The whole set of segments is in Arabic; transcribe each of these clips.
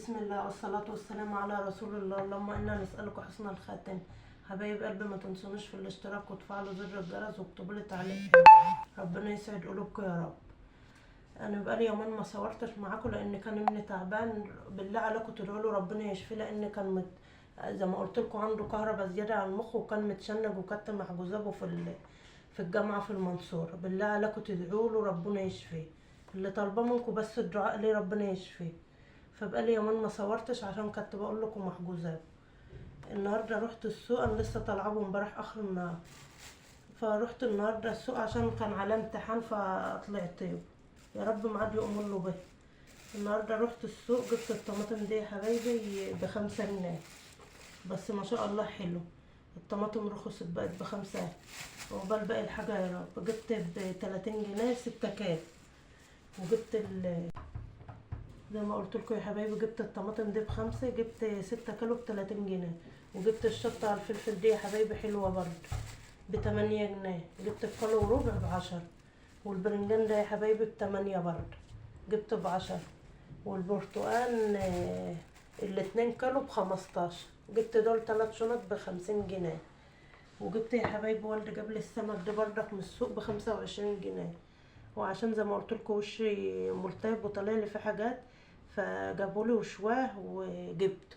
بسم الله والصلاة والسلام على رسول الله. اللهم إنا نسألك حسن الخاتم. حبايب قلبي ما تنسونيش في الاشتراك وتفعلوا زر الجرس واكتبوا لي تعليق حلو. ربنا يسعد قلوبكم يا رب. انا بقالي يومين ما صورتش معاكم لان كان ابني تعبان. بالله عليكم تدعوا له ربنا يشفيه، لان كان زي ما قلت لكم عنده كهرباء زياده على المخ، وكان متشنج وكانت محجوزابه في الجامعه في المنصوره. بالله عليكم تدعوا له ربنا يشفيه. اللي طالباه منكم بس الدعاء ليه ربنا يشفيه. فبقالي يومين ما صورتش عشان كنت بقول لكم محجوزات. النهارده رحت السوق، انا لسه طالعه امبارح اخر النهار، فروحت النهارده السوق عشان كان على امتحان فطلعت. يا رب معاد يأمر له به. النهارده رحت السوق جبت الطماطم دي يا حبايبي ب5 جنيه، بس ما شاء الله حلو. الطماطم رخصت بقت ب5. وقبل باقي الحاجة يا رب. جبت ب30 جنيه 6 كيلو. وجبت زي ما قلت لكم يا حبايبي، جبت الطماطم دي ب5، جبت 6 كيلو ب30 جنيه. وجبت الشطة على الفلفل دي يا حبايبي حلوة برضه ب8 جنيه. جبت الكيلو وربع ب10. والبرنجان ده يا حبايبي ب8 برضه، جبته ب10. والبرتقال ال2 كيلو ب15. جبت دول 3 شنط ب50 جنيه. وجبت يا حبايبي والدي جاب لي السمك ده بردك من السوق ب25 جنيه. وعشان زي ما قلت لكم وشي ملتهب وطالع لي فيه حاجات، فجابوا لي وشواه وجبته.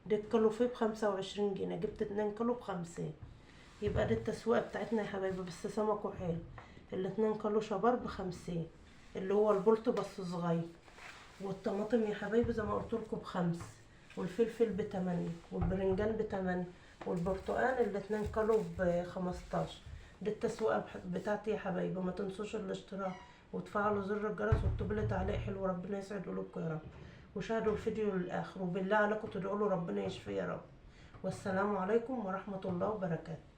ده الكيلو فيه ب25 جنيه، جبت 2 كيلو ب50. يبقى دي التسويقه بتاعتنا يا حبايبي، بس سمكه حلو. ال2 كيلو شبار ب50، اللي هو البولت بس صغير. والطماطم يا حبايبي زي ما قلت لكم ب5. والفلفل ب8. والبرنجان ب8. والبرتقال ال2 كيلو ب15. دي التسويقه بتاعتي يا حبايبي. ما تنسوش الاشتراك وتفعلوا زر الجرس واكتبوا لي تعليق حلو. ربنا يسعد قلوبكم يا رب. وشاهدوا الفيديو للاخر، وبالله عليكم تدعوا له ربنا يشفيه يا رب. والسلام عليكم ورحمه الله وبركاته.